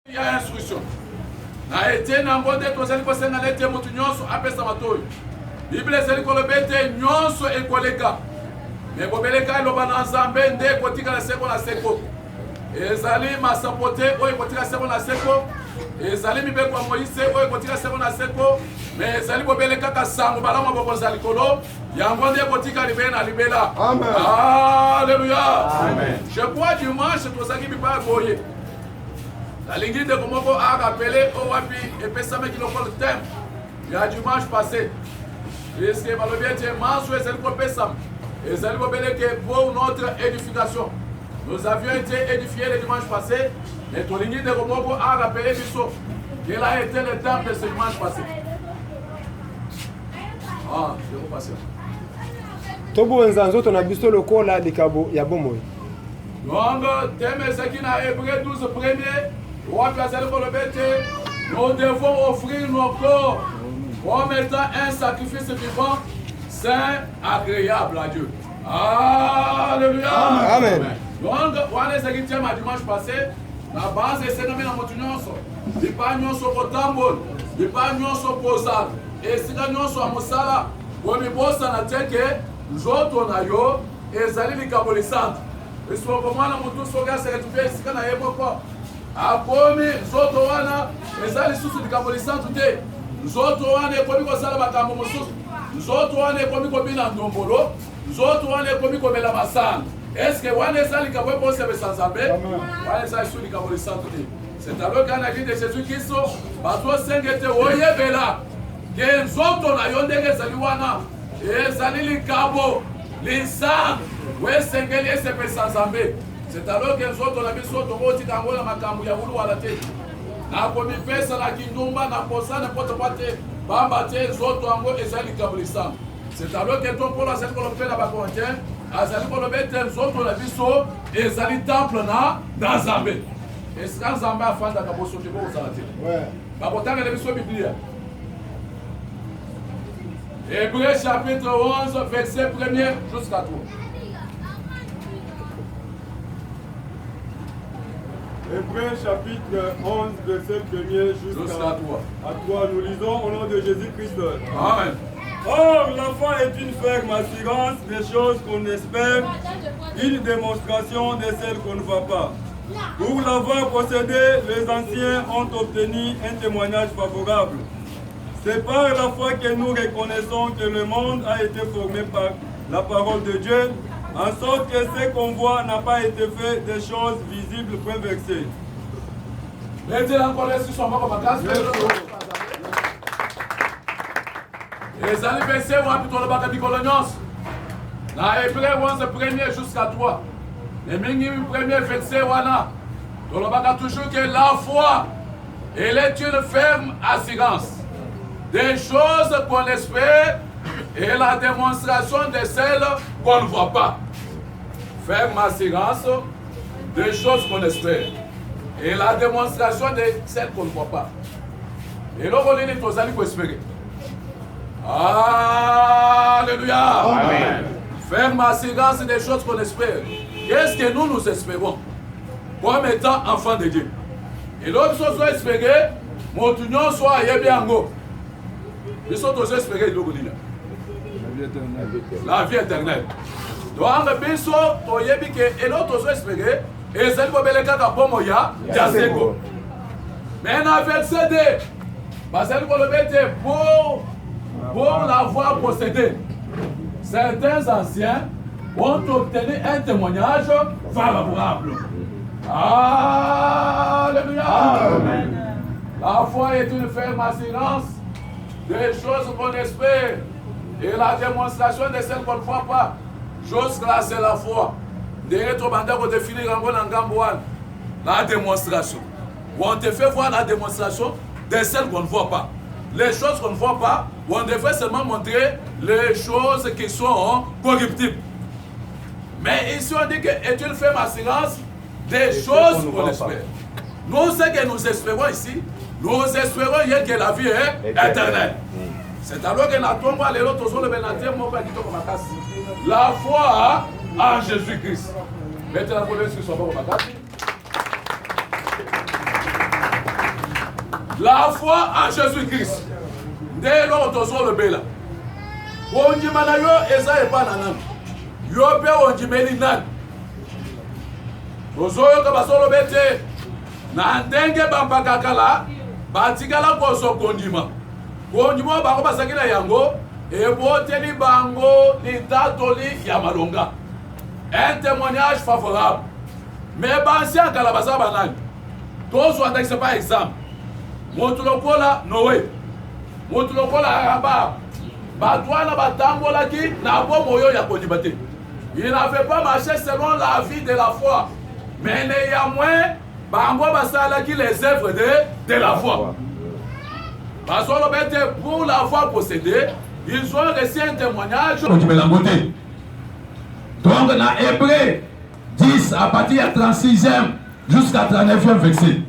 Il y a instruction. Na été nangonde tozali kosenga nete mutu nyonso apesa matoyi. Bible ezali koloba ete nyonso ekoleka. Me bobeleka eloba na Nzambe nde kotikala seko na seko. Ezali masapote oyo kotika seko na seko. Ezali mibeko ya Moïse oyo kotika seko na seko. Me ezali bobeleka kasango balama bokonza likolo. Yango nde kotika libela na libela. Amen. Alléluia. Amen. Je crois dimanche tozaki bipa boye. La ligne de Komoko a rappelé au Wapi et Pessame qui le thème. Il y a dimanche passé. Puisque Malobia était manche et Zelko Pessam. Et Zelko Beleke pour notre édification. Nous avions été édifiés le dimanche passé. Mais ton ligne de Komoko a rappelé Bisso. Quel a été le thème de ce dimanche passé. Ah, je vais repasser. Tobo Nzanzo ton abisto le kola de Kabo ya bomoy. Donc, thème est ce qui n'a Hébreu 12 premier. Nous devons offrir nos corps comme étant un sacrifice vivant, saint, agréable à Dieu. Alléluia. Amen. Donc, on est ce qui tient à dimanche passé. La base est nommée dans notre nyonso. Les pagnons sont au tambour, les pagnons sont posés. Et si nous sommes à Moussala, on est boss à la tête que nous autres on a yo et zali les cabolissantes. Et si on commence à monter sur gaz, c'est retrouvé ici quand on a évoqué. Akomi zoto wana ezali susu dikabolisa tute zoto wana ekomi kosala makambo mosusu zoto wana ekomi kobina ndombolo zoto wana ekomi komela masanga eske wana ezali kabwe posebesa Nzambe wana ezali susu dikabolisa tute c'est alors qu'en agit de Jésus Christ bato sengete oyebela ke zoto na yo ndenge ezali wana ezali likabo lisanga wesengeli esepesa Nzambe. C'est alors que nous autres, nous avons dit que nous avons dit que nous avons dit que nous avons dit c'est alors que ton pôle a cette colopée là-bas contient, à cette colopée, nous autres, nous avons dit que nous temple dans Zambé. Et ce que Zambé a fait dans la position de l'eau, nous avons dit que nous Bible. Hébreu chapitre 11, verset 1er jusqu'à 3. Hébreu chapitre 11, verset 1er jusqu'à 3. Nous lisons au nom de Jésus-Christ. Amen. Or, la foi est une ferme assurance des choses qu'on espère, une démonstration de celles qu'on ne voit pas. Pour l'avoir possédé, les anciens ont obtenu un témoignage favorable. C'est par la foi que nous reconnaissons que le monde a été formé par la parole de Dieu, en sorte que ce qu'on voit n'a pas été fait des choses visibles, point vexé. Les anniversaires ont plutôt le bac de colonios. La Hébreu 11 premier jusqu'à 3. Les minimum premier verset wana. Dans le bac toujours que la foi, elle est une ferme assurance des choses qu'on espère et la démonstration de celles qu'on ne voit pas. Ferme assurance des choses qu'on espère et la démonstration de celles qu'on ne voit pas. Et là, on est tous allés pour espérer. Alléluia. Amen. Ferme assurance des choses qu'on espère. Qu'est-ce que nous espérons comme étant enfants de Dieu? Et l'autre chose soit espérer, mon union soit ayebiango. Ils sont tous espérés la vie éternelle. Donc, biso toyebi ke eloto so espérer ezali bobeleka ka bomo ya seko. Mais na verset 2, basali kolobete pour l'avoir possédé, certains anciens ont obtenu un témoignage favorable. Alléluia. Amen. La foi est une ferme assurance des choses qu'on espère et la démonstration de celles qu'on ne voit pas. Chose là, c'est la foi. La démonstration. On te fait voir la démonstration de celles qu'on ne voit pas. Les choses qu'on ne voit pas, on devrait seulement montrer les choses qui sont corruptibles. Mais ici on dit que est une ferme assurance des choses qu'on espère. Nous, ce que nous espérons ici, nous espérons que la vie est éternelle. C'est alors que la foi en Jésus-Christ. Mettez la police sur son bord. La foi en Jésus-Christ. Dès lors que le bela. Ondimana yo eza epana nan. Yo pe ondimeli nan. Ozoyo ka basolo bete. Na ndenge bambakakala batikala koso kondima. Kondima bango basakila yango eboteli bango litatoli ya malonga. Un témoignage favorable. Mais bansia kala basaba nan. Tozo andakise par exemple. Motulokola Noé. Motulokola Araba. Batouana batambola ki na bo moyo ya konibate. Il n'avait pas marché selon la vie de la foi. Mais néanmoins, bango basala ki les œuvres de la foi. Parce que pour la foi possédée, ils ont reçu un témoignage. Donc dans Hébreu 10 à partir de 36e jusqu'à 39e verset.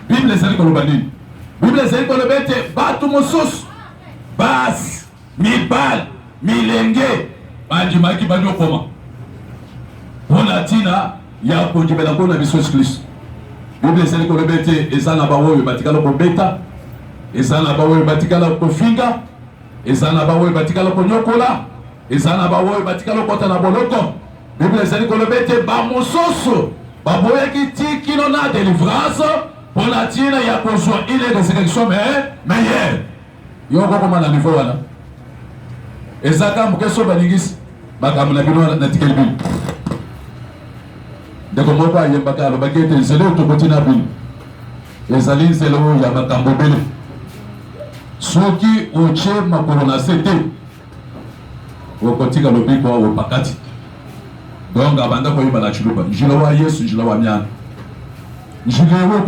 Bible est celle que l'on dit. Bible est celle que l'on dit. Batumusus, bas, mibal, milenge, bandimaki banyo koma. Pona tina ya konjibela kona bisos Christ. Bible est celle que l'on dit. Ezana bawo batikalo ko beta. Ezana bawo batikalo ko finga. Ezana bawo batikalo ko nyokola. Ezana bawo batikalo ko tana boloko. Bible est celle que l'on dit. Bamososo, baboya ki tikino na délivrance. Pour la tienne, il y a besoin d'une résurrection meilleure. Il y a encore un niveau là. Et ça, quand vous êtes banigis, bakam na bino na tikelbi. De comment pas y a bakam bakete zelo to kotina bin. Les alliés zelo ya bakam bobele. Soki oche makorona sete. Au kotika lobi ko au pakati. Donc abanda ko yibala chuluba. Jilawa Yesu jilawa myana. Je vais vous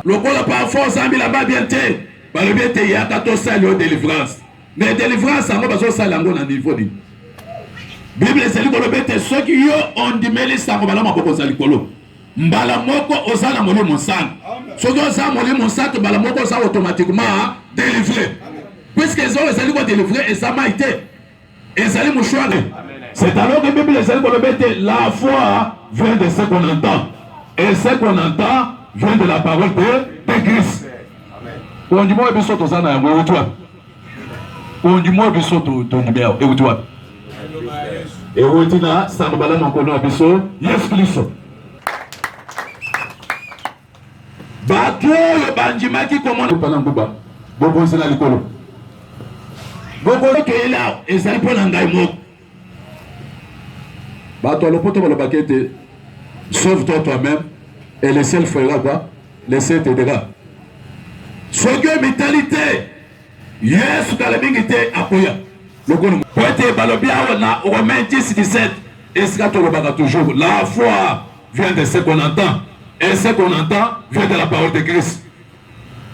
le col par force a mis là-bas bien té. Par le bien té, il y a 14 salles de délivrance. Mais délivrance, ça va pas ça à niveau. Bible c'est le bête ceux qui ont dit mais les sangs bala moko za likolo. Mbala moko osala moli mon sang. Ceux qui osala moli mon sang bala moko ça automatiquement délivré. Puisque ils ont essayé de délivrer et ça m'a été. Et ça les mouchoirs. C'est alors que la Bible dit la foi vient de ce qu'on entend. Et ce qu'on entend vient de la parole de Christ. On dit moi, biso tozana yango toi. On dit moi, biso to numéro et toi. Et on dit là, ça me balance encore dans biso. Yes, Christ. Bato le bandima qui commande pendant Bouba. Bobo c'est la likolo. Bobo qui est là et ça pour l'angai mot. Bah toi le pote va le baquette, sauve-toi toi-même et le ciel fera quoi? Le ciel t'aidera. Sogue mentalité, yes kalabingité apoya. Le goût. Poète balobia na Romains 10-17. Est-ce que tu le toujours? La foi vient de ce qu'on entend et ce qu'on entend vient de la parole de Christ.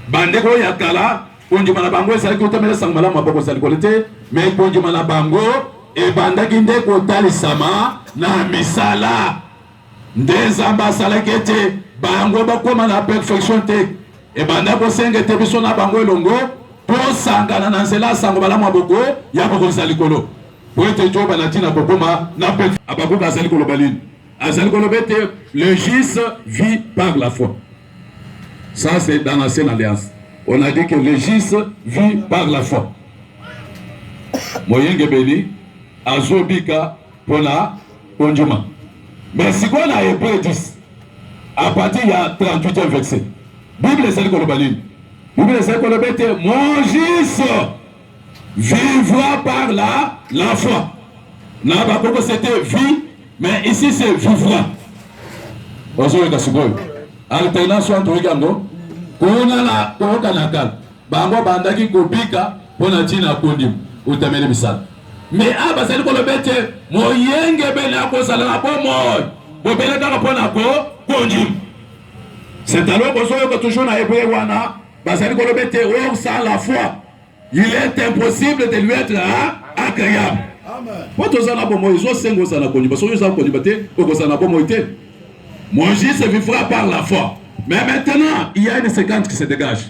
Bandeko yakala, onjumana bango ça que tu mets sangmala maboko ça qualité, mais onjumana bango et bandaki nde kotali sama na misala ndezamba salakete bango bakoma na perfection te et bandako sengete biso na bango elongo po sangana na nzela sango bala maboko ya boko salikolo po ete jo banatina bokoma na perfection abako ka salikolo balini asalikolo bete le juste vit par la foi. Ça c'est dans l'ancienne alliance. On a dit que le juste vit par la foi. Moyenge beni azobika pona konjuma. Mais si on a Hébreu 10 à partir il y a 38e verset. Bible c'est le balin. Bible c'est le bête mon fils vivra par la foi. N'a pas que c'était vie mais ici c'est vivra. Ozo ka sikoyo. Alternance entre regando. Kuna na kokanaka. Bango bandaki kobika pona tina kondim. Utamele bisala. Mais aba c'est le bête moyenge bena ko sala na bomo. Bobele ka pona ko kondim. C'est alors que toujours na Hébreu wana, basali ko bête or sans la foi. Il est impossible de lui être agréable. Amen. Pourquoi ça na bomo izo sengo ça na kondim. Parce que ça kondim te ko ça na bomo ite. Mon Jésus se vivra par la foi. Mais maintenant, il y a une séquence qui se dégage.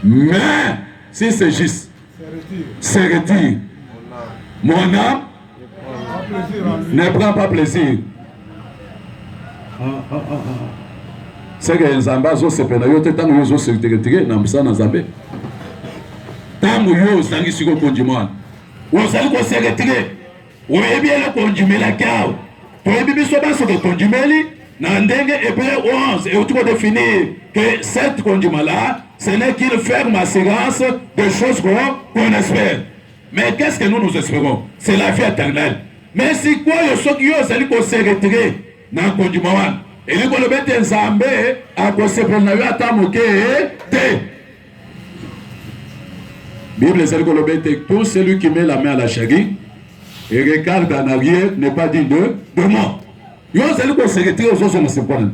Mais si c'est juste, c'est retire. Mon âme ne prend pas plaisir. C'est que Nzamba azosepela yo te ntango yo ozosekretire na mosala na Nzambe. Ntango yo osangisi kokondima wana ozali kosekretire oyebi eloko ondimelaki awa toyebi biso baso kokondimeli na ndenge Hébreu 11 euti kodéfinir que cette kondima là ce n'est qu'une ferme assurance des choses qu'on espère. Mais qu'est-ce que nous espérons? C'est la vie éternelle. Mais si quoi yo soki yo ozali kosekretire na kondima wana elingo lobete Nzambe akosepela na yo ata moke te. Bible ezali kolobete tout celui qui met la main à la charrie et regarde en arrière n'est pas digne de moi. Yo ozali kosekretire ozosoma sepwana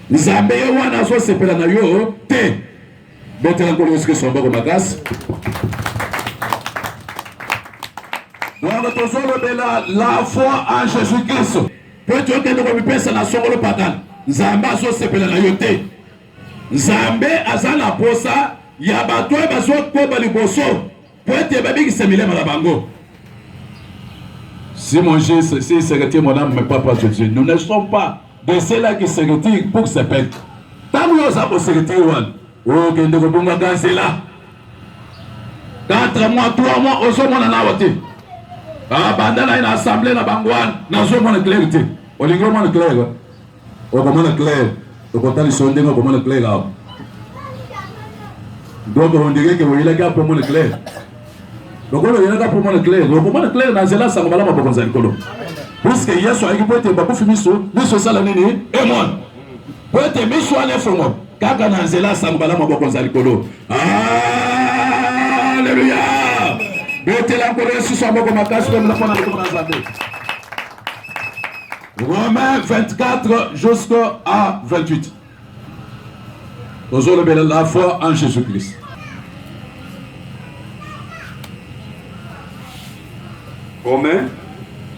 Nzambe ye wana azosepela na yo te. Betela nkolo yosuke sombako makasi. Donc tozolobela la foi en Jésus-Christ. Peut-être okende komipesa na songolo pakala Nzambe azosepela na yo te. Nzambe aza na posa ya bato oyo bazokoba liboso po ete babikisa milema na bango. Si mon Dieu, si se retire mon âme, mais pas de Dieu, nous ne sommes pas de ceux-là qui se retirent pour que ça pète. Tant que nous avons se retiré, oh, que nous avons gagné là. 4 mois, 3 mois, on se met en awati. Ah, bandana une assemblée na bangwan, na zo mon clarté. On est vraiment clair. On comment clair. On compte les sondes, on comment clair là. Donc on dirait que vous il a gars pour mon clair. Donc on est là pour mon clair. Donc comment clair dans cela ça va là pour qu'on kolo. Parce que hier soir il peut être pas fimiso, miso sala nini et moi. Peut être miso en informe. Kaka dans cela ça va là pour qu'on kolo. Alléluia. Betela kolo sur son boko makasi comme la fona de Nzambe. Romains 24 jusqu'à 28. Aujourd'hui, la foi en Jésus-Christ. Romains,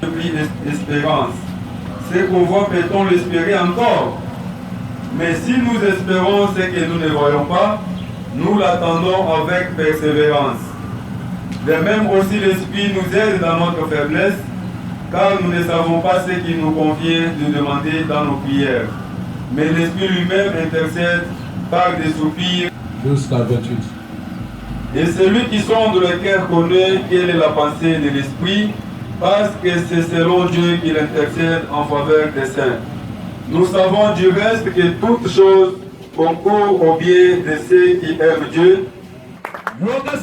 depuis l'espérance. Ce qu'on voit, peut-on l'espérer encore? Mais si nous espérons ce que nous ne voyons pas, nous l'attendons avec persévérance. De même aussi l'Esprit nous aide dans notre faiblesse, car nous ne savons pas ce qu'il nous convient de demander dans nos prières. Mais l'Esprit lui-même intercède par des soupirs jusqu'à 28. Et celui qui sonde le cœur connaît quelle est la pensée de l'Esprit, parce que c'est selon Dieu qu'il intercède en faveur des saints. Nous savons du reste que toutes choses concourent au bien de ceux qui aiment Dieu. On a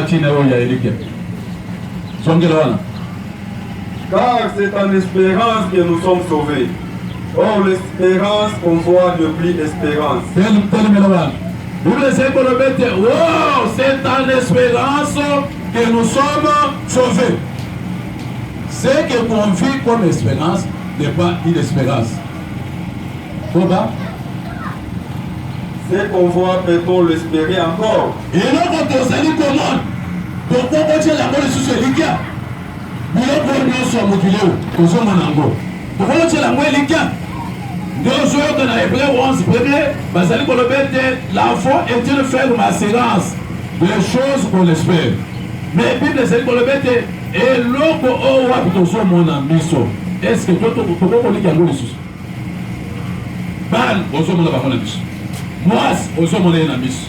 tiré car c'est en espérance que nous sommes sauvés. Or, l'espérance qu'on voit ne plus espérance. C'est en espérance que nous sommes sauvés. Ce que qu'on vit comme espérance n'est pas une espérance. Pourquoi? Ce qu'on voit, peut-on l'espérer encore? Et là, quand on s'est dit comment? Pourquoi on tient la mort sur ce liquide? Nous avons sur modulé, nous sommes en ango. Pourquoi on tient la mort liquide? Deux jours dans l'Hébreu 11, Basali Kolobete, la foi est une ferme assurance des choses qu'on espère. Mais la Bible est Kolobete, et l'eau au Wapitoso mon amiso. Est-ce que toi, tu peux pas lire les sous? Ban, aux hommes de la famille. Moi, aux hommes de la mise.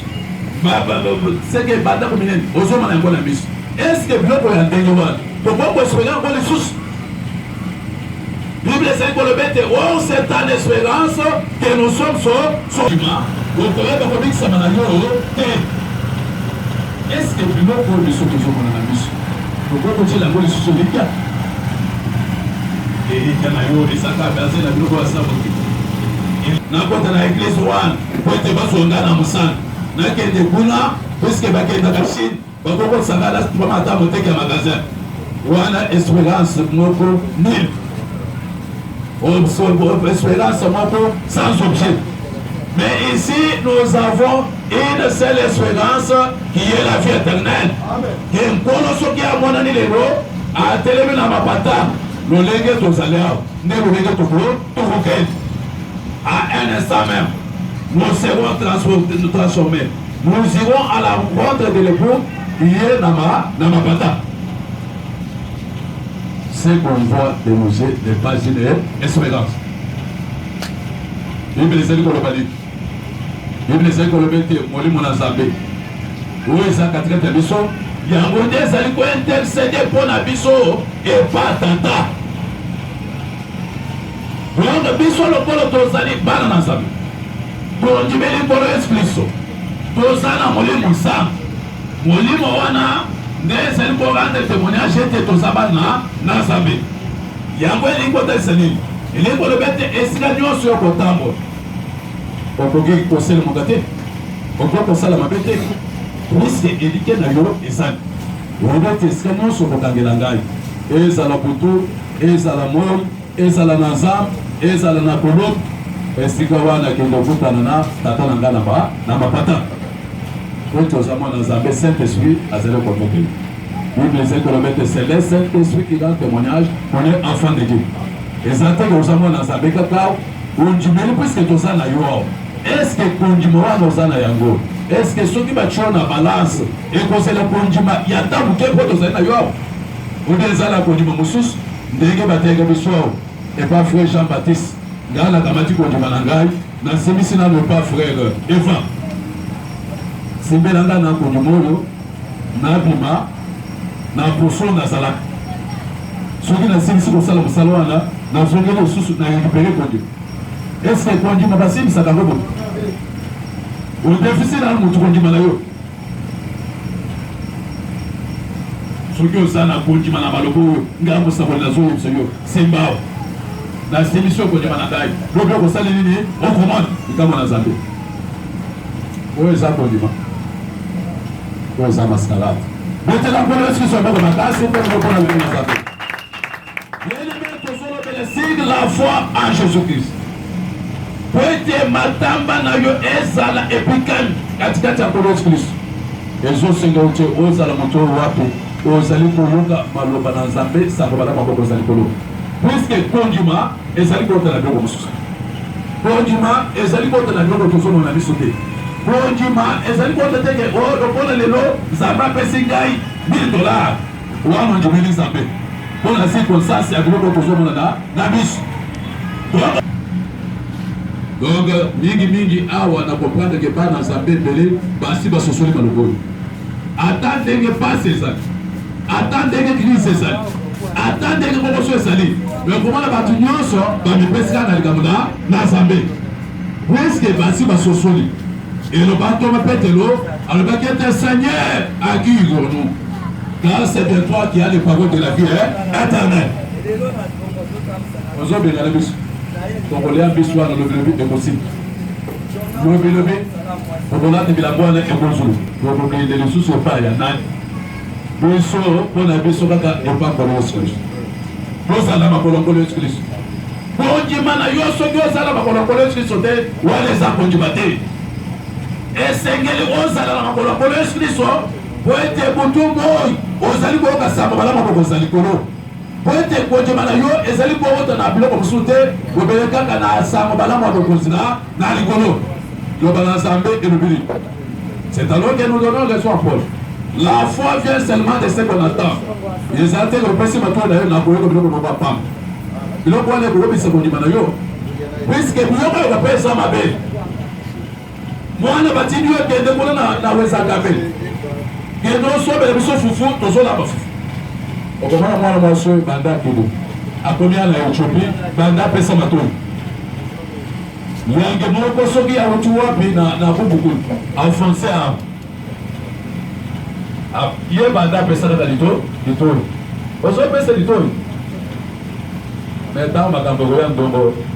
C'est que Bada Communine, aux hommes de la mise. Est-ce que Bloc est un dénouement? Pourquoi on se regarde pour les sous? Bible est pour le bête, oh, c'est en espérance que nous sommes sauvés. Vous pouvez pas dire que ça m'a dit, est-ce que Bloc pour les sous que nous sommes dans la mise? Pourquoi on dit la mort sous les cas? Et il y a des sacs basés dans le Bloc à ça. N'importe na église one pour te basonga na musana na kende kuna puisque bakenda ka Chine bakoko sangala pour mata moteki ya magasin wana espérance moko nul espérance moko sans objet. Mais ici nous avons une seule espérance qui est la vie éternelle. Qui est kono soki a monani lelo a telemi na mapata lolenge tozalea ne lolenge tokokende. À un instant même, nous serons transformés. Nous irons à la rencontre de l'époux qui est Namapata. ce qu'on voit déloger des pages de espérance. Bible les Kolobali. Bible les Kolobali, Moli Monazambe. Où est-ce que tu as dit ça? Il y a un monde qui a intercédé pour la biso et pas tata. Donc, biso le polo tozali bana nazambe. Pour jibeli polo espliso. Tozana Moli Moussa. Moli Moana. N'est-ce pas pour rendre témoignage et tozabana nazambe. Il y a un monde qui a intercédé. Il est pour le bête et si la nuance sur le tambour. On peut conseiller le monde. On peut conseiller la mabete. Puisque éduquer na yo ezali. On doit tester non sur le kangelangai. Ezala butu, ezala mol, ezala nazam, ezala na kolot. Esika wana kendo kutana na tata nanga na ba na mapata. Quand on s'amène dans un Saint-Esprit, à zéro comme nous. Bible les écoles c'est le Saint-Esprit qui rend témoignage qu'on est enfant de Dieu. Et ça fait que nous sommes dans un bécata où on dit mais puisque tout ça n'a eu. Est-ce que Kondjima nous en a yango? Est-ce que ceux qui battent la balance et qu'on sait la Kondjima, il y a tant de temps pour nous en a eu. On dit ça la Kondjima Moussous, Ndege Batega Bissou, et pas frère Jean-Baptiste, dans la Damati Kondjima Nangai, dans ce mission ne pas frère Eva. C'est bien là dans Kondjima, na Bima, na Pousson, na Salak. Ceux qui n'ont pas pour ça le salon là, dans ce cas sous na récupéré Kondjima. Est-ce que Kondjima Bassim ça d'abord? On déficit dans le monde Kondjima là yo. Ceux qui ont ça na Kondjima na Baloko, ngamo sa bola zo yo, Simba. La sémission Kondjima na dai. Donc on ça les lignes, on commande, comme on a zappé. Où est ça Kondjima? Où est ça mascarade? Maintenant pour les qui sont pas dans la classe, c'est pour la vie na zappé. Bien-aimé, que solo le signe la foi en Jésus-Christ. Poete matamba na yo ezala epikani katikati ya Yesu Kristo. Ezosenga uche ozala moto wapi ozali koyoka maloba na Nzambe sango bala maboko ozali kolo. Puisque Kondjima ezali kota na biloko mosusu. Kondjima ezali kota na biloko tozomo na biso te. Kondjima ezali kota teke lokola lelo Nzambe apesi ngai $1000 wana njomeli Nzambe mpona circonstance ya biloko tozomona na biso. Donc, mingi awa na comprendre que pas dans Nzambe belé basi basosoli maloko. Attendez que pas ces ça. Attendez que crise ça. Attendez que promotion sali. Mais comment la batu nyonso ba mipesika na likamuna na Nzambe. Puisque basi basosoli. Et le bateau me pète l'eau, alors bah qui est Seigneur à qui nous. Car c'est de toi qui a les paroles de la vie éternelle. Aujourd'hui, il y a les bus. Donc on est un bus dans le lobby de possible. Le lobby, on a des labours et on joue. Donc on a des ressources au pas, il y en a. Nous sommes, on a des ressources et pas pour le Christ. Nous allons pour le Christ. Pour dire, yo soki ozala makolo Yesu Kristo te wale eza kondima te. Esengeli ozala makolo Yesu Kristo po ete butu moi ozali koyoka samba malamu moko ozali kolo. Po ete kondima na yo ezali koota na biloko mosusu te obele kaka na samba malamu moko ozina na likolo. Loba na Nzambe elobeli. C'est alors que nous donnons les soins à Paul. La foi vient seulement de ce qu'on attend. Les athées le principe à toi d'ailleurs n'a pas eu le bloc de papa. Il a pas le c'est qu'on dit manayo. Puisque vous avez pas ça ma belle. Moi on a bâti Dieu qui est décollé na wesa gabe. Que nous sommes les bisous fufu, nous sommes là-bas. Au moment où moi je banda kido. A combien la Éthiopie banda pesa mato. Yange moko soki ya watu wapi na bubuku. En français Hier, banda pesa na lito. Oso pesa lito. Mais dans ma campagne,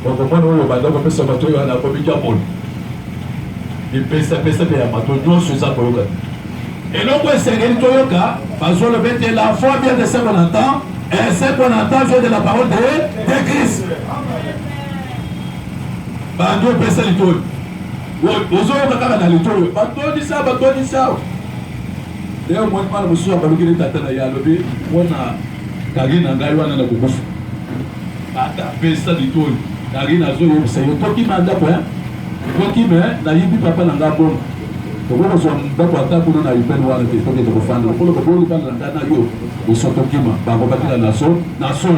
on comprend que banda pesa mato na komika pol. Il pesa ya mato non sur ça pour yoka. Et donc c'est lito yoka parce que le fait la foi vient de ce qu'on entend et ce qu'on entend vient de la parole de Christ. Bando pesa lito. Oso yoka kaka na lito. Bato di ça. Leo mwana mwana musuwa balukile tata na ya lobi wana kagina ngai wana na kukufu ata pesa litoni kagina zo yo sayo toki manda kwa toki me na yibi papa na ngabo tokoko zwa ndako ata kuna na ipeni wana te toke tokofanda lokolo koboli bana na ndana yo osotokima bakobatila na son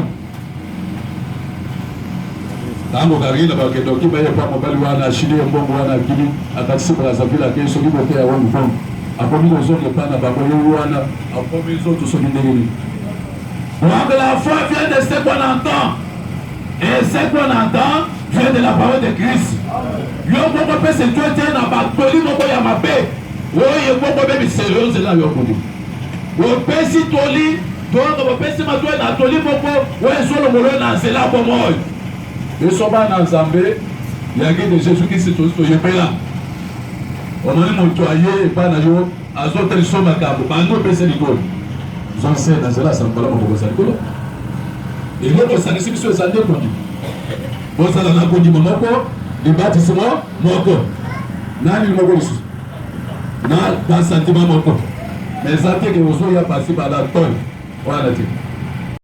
tango karina bakendoki baye pa mobali wana ashili mbongo wana kili akatisi Brazzaville ke soki bote ya wangu bon apomi ozoke pana bango yo wana apomi zoto soki ndengeni. Donc la foi vient de ce qu'on entend et ce qu'on entend vient de la parole de Christ. Yo moko pe se tuete na batoli moko ya mabe oye moko be sérieux là yo kodi o pesi toli donc o pesi matwe na toli moko oye solo molo na zela ko moy eso ba na Nzambe ya de Jésus Christ to yepela o moni moto aye pa na yo azote lisoma kabo bando pesi likolo zonse na zela sambala moko za likolo et l'autre ça ne se biso za ndeko ndi bozala na kondi moko le bâtiment moko nani moko lisu na sentiment moko mais ça fait que vous soyez passé par la toile voilà.